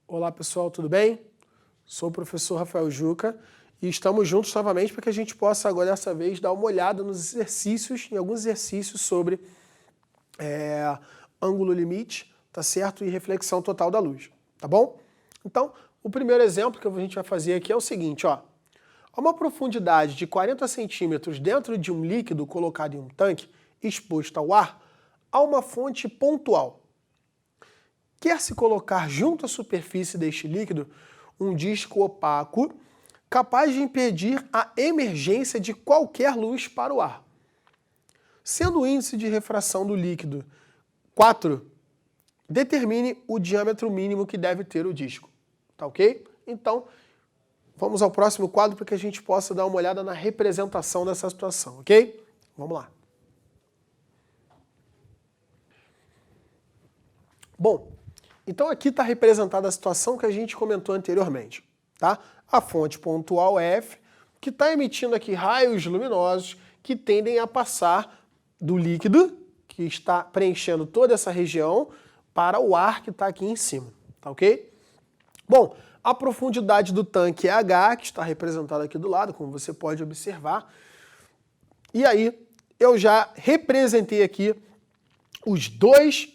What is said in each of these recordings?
Olá pessoal, tudo bem? Sou o professor Rafael Juca e estamos juntos novamente para que a gente possa agora dessa vez dar uma olhada nos exercícios, em alguns exercícios sobre ângulo limite, tá certo? E reflexão total da luz, tá bom? Então, o primeiro exemplo que a gente vai fazer aqui é o seguinte, ó. A uma profundidade de 40 centímetros dentro de um líquido colocado em um tanque exposto ao ar, há uma fonte pontual. Quer-se colocar junto à superfície deste líquido um disco opaco capaz de impedir a emergência de qualquer luz para o ar. Sendo o índice de refração do líquido 4, determine o diâmetro mínimo que deve ter o disco. Tá ok? Então, vamos ao próximo quadro para que a gente possa dar uma olhada na representação dessa situação, ok? Vamos lá. Bom, então aqui está representada a situação que a gente comentou anteriormente, tá? A fonte pontual F, que está emitindo aqui raios luminosos que tendem a passar do líquido, que está preenchendo toda essa região, para o ar que está aqui em cima, tá ok? Bom, a profundidade do tanque é H, que está representada aqui do lado, como você pode observar. E aí, eu já representei aqui os dois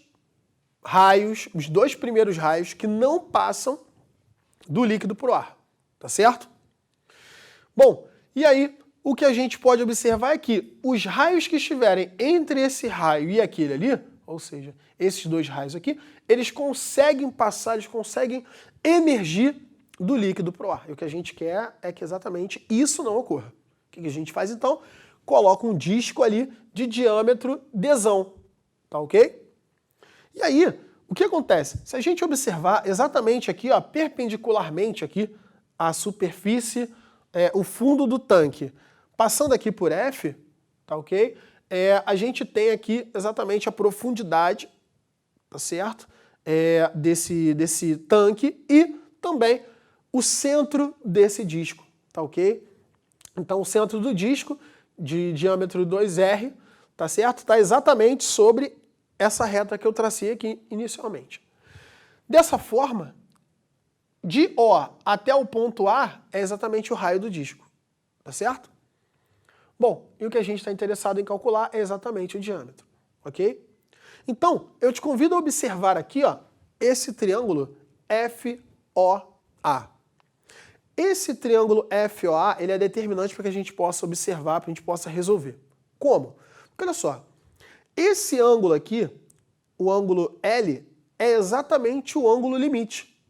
primeiros raios que não passam do líquido para o ar, tá certo? Bom, e aí o que a gente pode observar é que os raios que estiverem entre esse raio e aquele ali, ou seja, esses dois raios aqui, eles conseguem passar, eles conseguem emergir do líquido para o ar. E o que a gente quer é que exatamente isso não ocorra. O que a gente faz então? Coloca um disco ali de diâmetro Dzão, tá ok? E aí, o que acontece? Se a gente observar exatamente aqui, ó, perpendicularmente aqui, à superfície, o fundo do tanque, passando aqui por F, tá ok? A gente tem aqui exatamente a profundidade, tá certo? Desse tanque e também o centro desse disco, tá ok? Então o centro do disco, de diâmetro 2R, tá certo? Está exatamente sobre essa reta que eu tracei aqui inicialmente. Dessa forma, de O até o ponto A é exatamente o raio do disco, tá certo? Bom, e o que a gente está interessado em calcular é exatamente o diâmetro, ok? Então, eu te convido a observar aqui, ó, esse triângulo FOA. Esse triângulo FOA, ele é determinante para que a gente possa observar, para a gente possa resolver. Como? Porque olha só, esse ângulo aqui, o ângulo L, é exatamente o ângulo limite.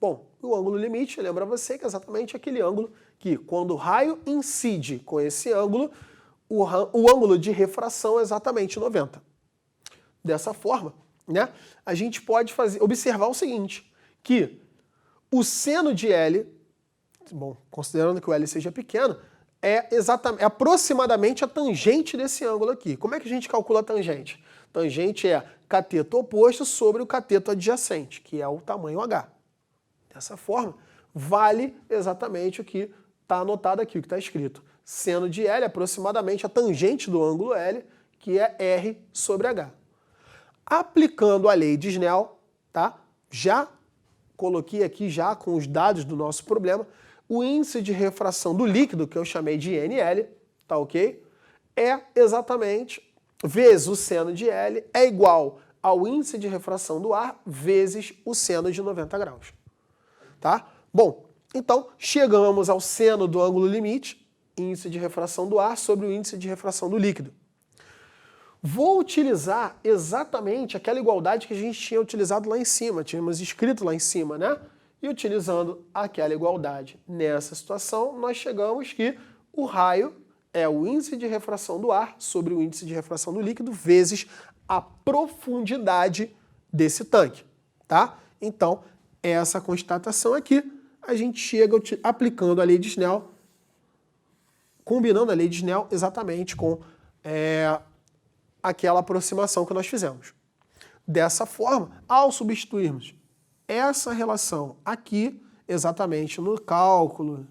Bom, o ângulo limite, lembra você que é exatamente aquele ângulo que, quando o raio incide com esse ângulo, o ângulo de refração é exatamente 90. Dessa forma, né, a gente pode observar o seguinte, que o seno de L, bom, considerando que o L seja pequeno, é aproximadamente a tangente desse ângulo aqui. Como é que a gente calcula a tangente? Tangente é cateto oposto sobre o cateto adjacente, que é o tamanho H. Dessa forma, vale exatamente o que está anotado aqui, o que está escrito. Seno de L é aproximadamente a tangente do ângulo L, que é R sobre H. Aplicando a lei de Snell, tá? Já coloquei aqui já com os dados do nosso problema, o índice de refração do líquido, que eu chamei de NL, tá ok? É exatamente vezes o seno de L é igual ao índice de refração do ar vezes o seno de 90 graus. Tá? Bom, então chegamos ao seno do ângulo limite, índice de refração do ar sobre o índice de refração do líquido. Vou utilizar exatamente aquela igualdade que a gente tinha utilizado lá em cima, tínhamos escrito lá em cima, né? E utilizando aquela igualdade nessa situação, nós chegamos que o raio é o índice de refração do ar sobre o índice de refração do líquido vezes a profundidade desse tanque, tá? Então, essa constatação aqui, a gente chega aplicando a lei de Snell, combinando a lei de Snell exatamente com aquela aproximação que nós fizemos. Dessa forma, ao substituirmos essa relação aqui, exatamente no cálculo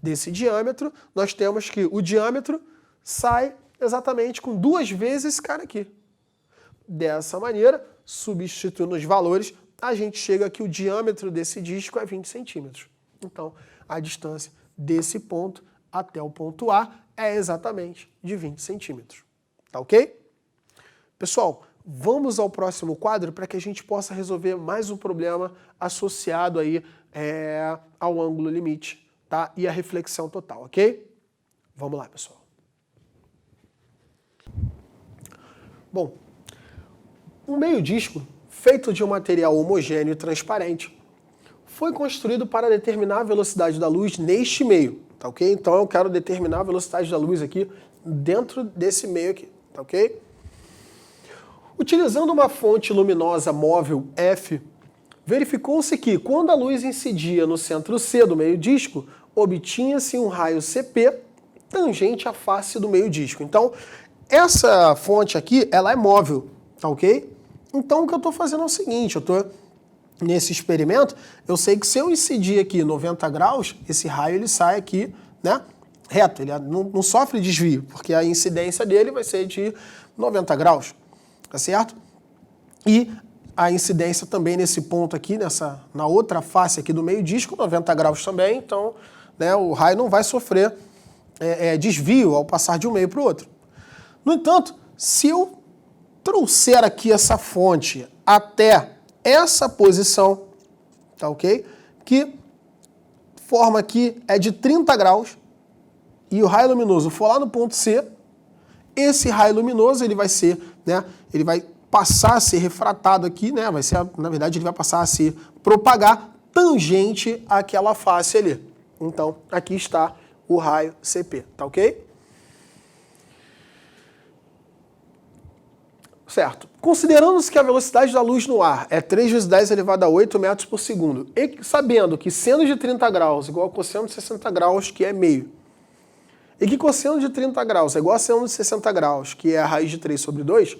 desse diâmetro, nós temos que o diâmetro sai exatamente com 2 vezes esse cara aqui. Dessa maneira, substituindo os valores, a gente chega que o diâmetro desse disco é 20 centímetros. Então, a distância desse ponto até o ponto A é exatamente de 20 centímetros. Tá ok? Pessoal, vamos ao próximo quadro para que a gente possa resolver mais um problema associado aí ao ângulo limite, tá? E a reflexão total, ok? Vamos lá, pessoal. Bom, um meio-disco feito de um material homogêneo e transparente foi construído para determinar a velocidade da luz neste meio, tá ok? Então eu quero determinar a velocidade da luz aqui dentro desse meio aqui, tá ok? Utilizando uma fonte luminosa móvel F, verificou-se que quando a luz incidia no centro C do meio-disco, obtinha-se um raio CP tangente à face do meio-disco. Então, essa fonte aqui, ela é móvel, tá ok? Então, o que eu estou fazendo é o seguinte, eu estou nesse experimento, eu sei que se eu incidir aqui 90 graus, esse raio ele sai aqui, né, reto, ele não sofre desvio, porque a incidência dele vai ser de 90 graus, tá certo? E a incidência também nesse ponto aqui, na outra face aqui do meio-disco, 90 graus também, então, né, o raio não vai sofrer desvio ao passar de um meio para o outro. No entanto, se eu trouxer aqui essa fonte até essa posição, tá ok? Que forma aqui é de 30 graus e o raio luminoso for lá no ponto C, esse raio luminoso ele vai ser, né? Ele vai passar a ser refratado aqui, né? Vai ser, na verdade, ele vai passar a se propagar tangente àquela face ali. Então, aqui está o raio CP, tá ok? Certo. Considerando-se que a velocidade da luz no ar é 3 vezes 10 elevado a 8 metros por segundo, e sabendo que seno de 30 graus igual a cosseno de 60 graus, que é meio, e que cosseno de 30 graus é igual a seno de 60 graus, que é a raiz de 3 sobre 2,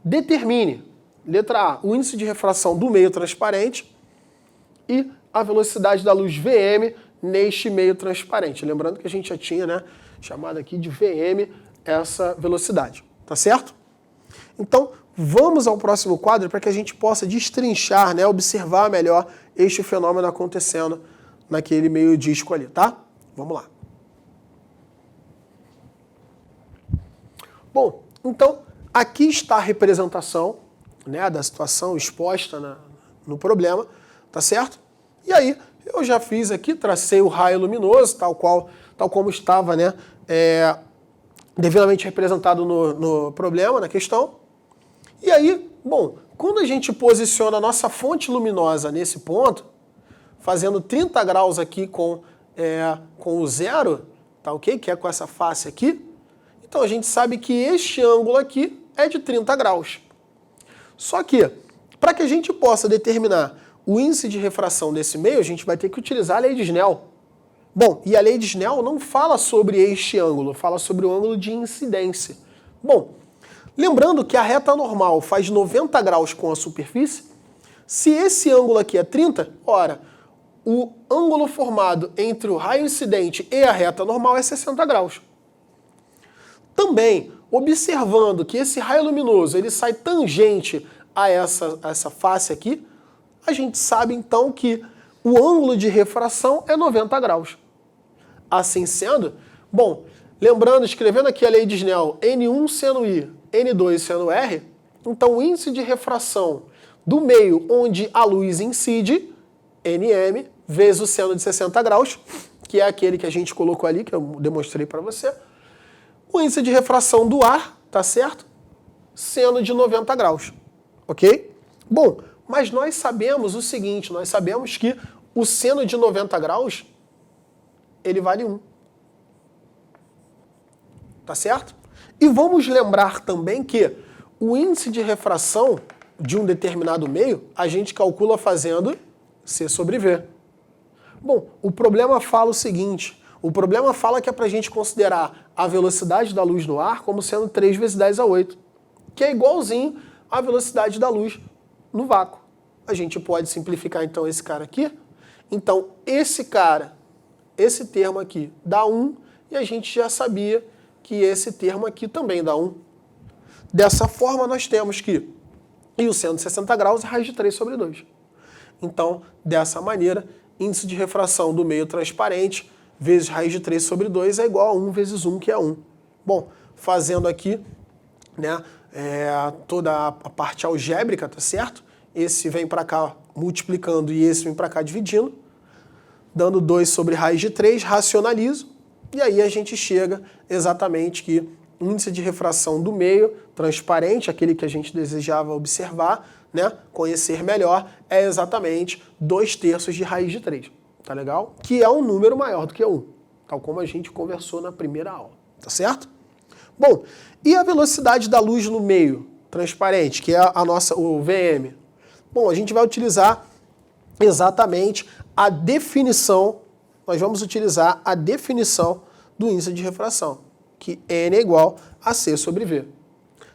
determine, letra A, o índice de refração do meio transparente e a velocidade da luz VM neste meio transparente. Lembrando que a gente já tinha, né, chamado aqui de VM essa velocidade, tá certo? Então, vamos ao próximo quadro para que a gente possa destrinchar, né, observar melhor este fenômeno acontecendo naquele meio disco ali, tá? Vamos lá. Bom, então, aqui está a representação, né, da situação exposta no problema, tá certo? E aí, eu já fiz aqui, tracei o raio luminoso, tal como estava, né, devidamente representado no problema, na questão. E aí, bom, quando a gente posiciona a nossa fonte luminosa nesse ponto, fazendo 30 graus aqui com o zero, tá ok? Que é com essa face aqui, então a gente sabe que este ângulo aqui é de 30 graus. Só que, para que a gente possa determinar o índice de refração desse meio, a gente vai ter que utilizar a lei de Snell. Bom, e a lei de Snell não fala sobre este ângulo, fala sobre o ângulo de incidência. Bom, lembrando que a reta normal faz 90 graus com a superfície, se esse ângulo aqui é 30, ora, o ângulo formado entre o raio incidente e a reta normal é 60 graus. Também, observando que esse raio luminoso ele sai tangente a essa face aqui, a gente sabe então que o ângulo de refração é 90 graus. Assim sendo, bom, lembrando, escrevendo aqui a lei de Snell, N1 seno I, N2 seno R, então o índice de refração do meio onde a luz incide, Nm, vezes o seno de 60 graus, que é aquele que a gente colocou ali, que eu demonstrei para você, o índice de refração do ar, tá certo? Seno de 90 graus, ok? Bom, mas nós sabemos o seguinte, nós sabemos que o seno de 90 graus, ele vale 1. Tá certo? E vamos lembrar também que o índice de refração de um determinado meio, a gente calcula fazendo C sobre V. Bom, o problema fala o seguinte, o problema fala que é para a gente considerar a velocidade da luz no ar como sendo 3 vezes 10 a 8, que é igualzinho à velocidade da luz no vácuo. A gente pode simplificar então esse cara aqui. Então, esse termo aqui dá 1, e a gente já sabia que esse termo aqui também dá 1. Dessa forma, nós temos que, e o seno de 60 graus é raiz de 3 sobre 2. Então, dessa maneira, índice de refração do meio transparente vezes raiz de 3 sobre 2 é igual a 1 vezes 1, que é 1. Bom, fazendo aqui, né, toda a parte algébrica, tá certo? Esse vem para cá multiplicando e esse vem para cá dividindo, dando 2 sobre raiz de 3, racionalizo, e aí a gente chega exatamente que o índice de refração do meio transparente, aquele que a gente desejava observar, né, conhecer melhor, é exatamente 2/3 de raiz de 3, tá legal? Que é um número maior do que 1, tal como a gente conversou na primeira aula, tá certo? Bom, e a velocidade da luz no meio transparente, que é o VM? Bom, a gente vai utilizar exatamente a definição, nós vamos utilizar a definição do índice de refração, que N é igual a C sobre V.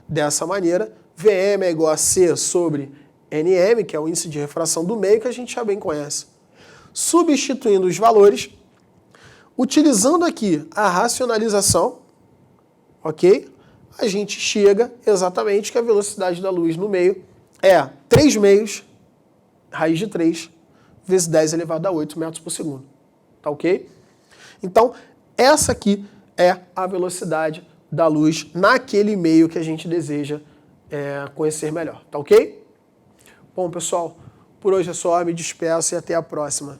Dessa maneira, VM é igual a C sobre NM, que é o índice de refração do meio, que a gente já bem conhece. Substituindo os valores, utilizando aqui a racionalização, ok? A gente chega exatamente que a velocidade da luz no meio é 3 meios, raiz de 3, vezes 10 elevado a 8 metros por segundo. Tá ok? Então, essa aqui é a velocidade da luz naquele meio que a gente deseja conhecer melhor. Tá ok? Bom, pessoal, por hoje é só. Me despeço e até a próxima.